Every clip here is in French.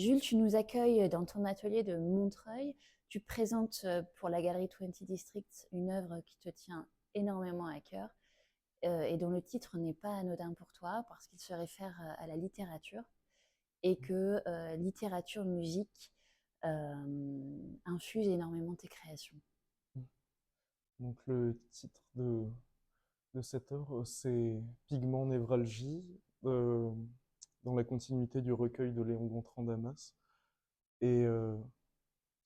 Jules, tu nous accueilles dans ton atelier de Montreuil. Tu présentes pour la galerie 20 District une œuvre qui te tient énormément à cœur et dont le titre n'est pas anodin pour toi parce qu'il se réfère à la littérature et que littérature, musique infuse énormément tes créations. Donc le titre de cette œuvre, c'est Pigment Névralgie, euh, dans la continuité du recueil de Léon Gontran Damas. Et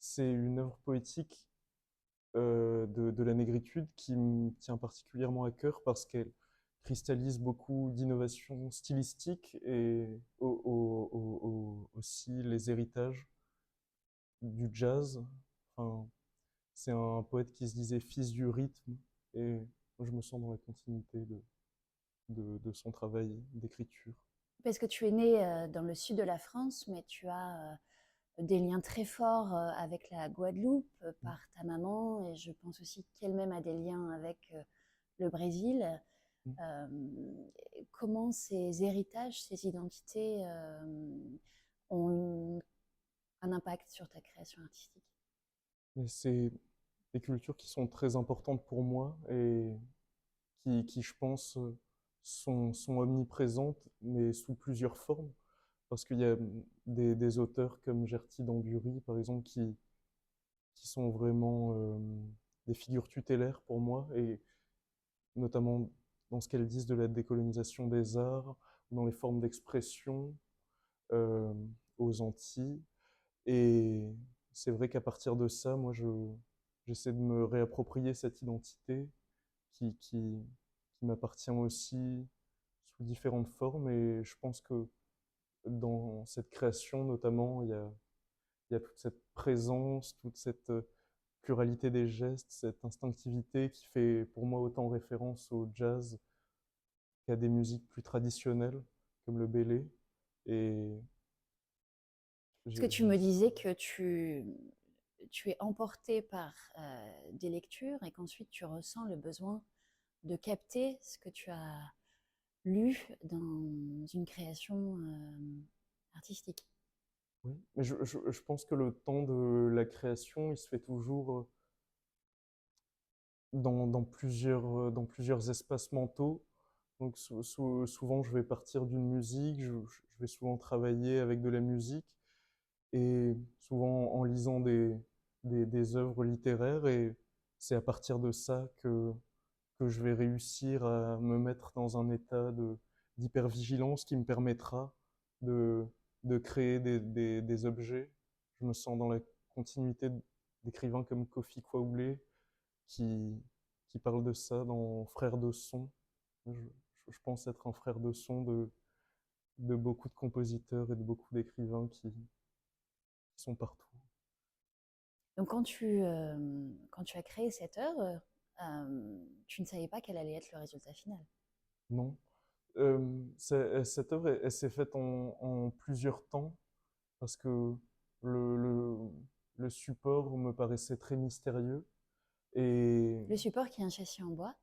c'est une œuvre poétique de la négritude qui me tient particulièrement à cœur parce qu'elle cristallise beaucoup d'innovations stylistiques et aussi les héritages du jazz. Enfin, c'est un poète qui se disait fils du rythme et moi, je me sens dans la continuité de son travail d'écriture. Parce que tu es né dans le sud de la France, mais tu as des liens très forts avec la Guadeloupe par ta maman, et je pense aussi qu'elle-même a des liens avec le Brésil. Euh, comment ces héritages, ces identités ont un impact sur ta création artistique? Mais c'est des cultures qui sont très importantes pour moi et qui je pense, sont omniprésentes, mais sous plusieurs formes. Parce qu'il y a des auteurs comme Gerty Damburi, par exemple, qui sont vraiment des figures tutélaires pour moi, et notamment dans ce qu'elles disent de la décolonisation des arts, dans les formes d'expression euh, aux Antilles. Et c'est vrai qu'à partir de ça, j'essaie de me réapproprier cette identité qui m'appartient aussi sous différentes formes. Et je pense que dans cette création, notamment, il y a toute cette présence, toute cette pluralité des gestes, cette instinctivité qui fait pour moi autant référence au jazz qu'à des musiques plus traditionnelles comme le bélé. Et Parce que tu j'ai me disais que tu es emporté par des lectures et qu'ensuite tu ressens le besoin de capter ce que tu as lu dans une création artistique. Oui, mais je pense que le temps de la création, il se fait toujours dans plusieurs espaces mentaux. Donc souvent, je vais partir d'une musique, je vais souvent travailler avec de la musique, et souvent en lisant des œuvres littéraires, et c'est à partir de ça que je vais réussir à me mettre dans un état d'hypervigilance qui me permettra de, de créer des objets. Je me sens dans la continuité d'écrivains comme Kofi Kwaoulé qui, qui parle de ça dans Frères de son. Je pense être un frère de son de beaucoup de compositeurs et de beaucoup d'écrivains qui sont partout. Donc quand tu as créé cette œuvre, tu ne savais pas quel allait être le résultat final. Non. Cette œuvre, elle s'est faite en plusieurs temps parce que le, le, le support me paraissait très mystérieux. Et, Le support qui est un châssis en bois.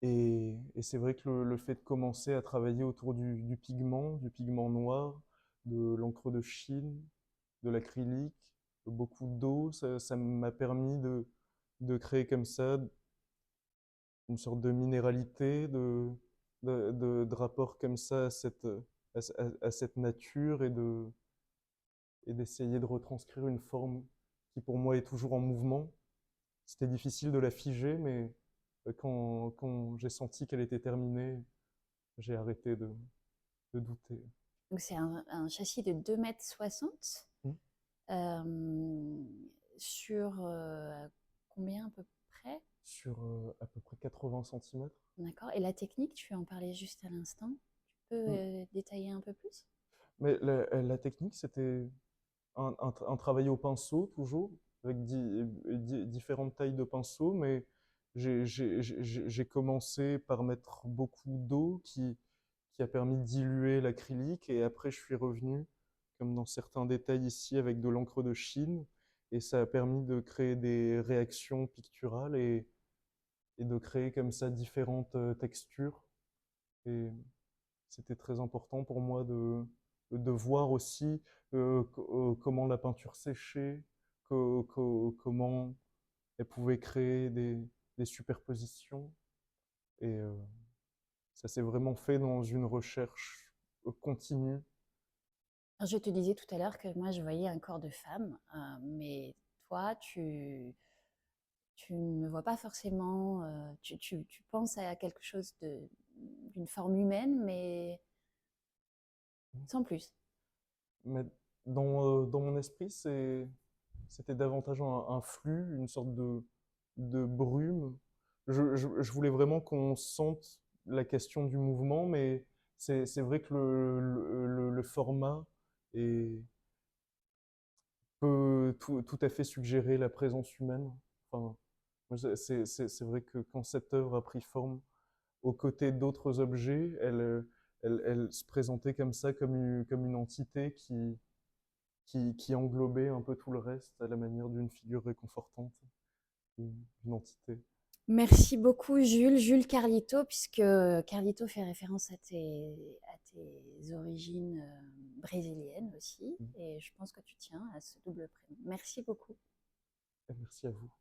et c'est vrai que le fait de commencer à travailler autour du pigment noir, de l'encre de Chine, de l'acrylique, beaucoup d'eau, ça m'a permis de créer comme ça une sorte de minéralité, de rapport comme ça à cette nature, et d'essayer de retranscrire une forme qui pour moi est toujours en mouvement. C'était difficile de la figer, mais quand j'ai senti qu'elle était terminée, j'ai arrêté de douter. Donc c'est un châssis de 2,60 Hmm. m sur combien à peu près? Sur à peu près 80 centimètres. D'accord. Et la technique, tu en parlais juste à l'instant. Tu peux détailler un peu plus? Mais la technique, c'était un travail au pinceau, toujours, avec différentes tailles de pinceaux, mais j'ai commencé par mettre beaucoup d'eau qui a permis de diluer l'acrylique, et après je suis revenu, comme dans certains détails ici, avec de l'encre de Chine, et ça a permis de créer des réactions picturales, et de créer comme ça différentes textures. Et c'était très important pour moi de voir aussi comment la peinture séchait, comment elle pouvait créer des superpositions. Et ça s'est vraiment fait dans une recherche continue. Alors, je te disais tout à l'heure que moi, je voyais un corps de femme, mais toi, tu ne vois pas forcément, tu penses à quelque chose d'une forme humaine, mais sans plus. Mais dans mon esprit, c'était davantage un flux, une sorte de brume. Je voulais vraiment qu'on sente la question du mouvement, mais c'est vrai que le format est, peut tout à fait suggérer la présence humaine. Enfin, moi, c'est vrai que quand cette œuvre a pris forme aux côtés d'autres objets, elle se présentait comme ça, comme une entité qui englobait un peu tout le reste à la manière d'une figure réconfortante, d'une entité. Merci beaucoup, Jules. Jules Carlito, puisque Carlito fait référence à tes origines brésiliennes aussi. Mm. Et je pense que tu tiens à ce double prénom. Merci beaucoup. Merci à vous.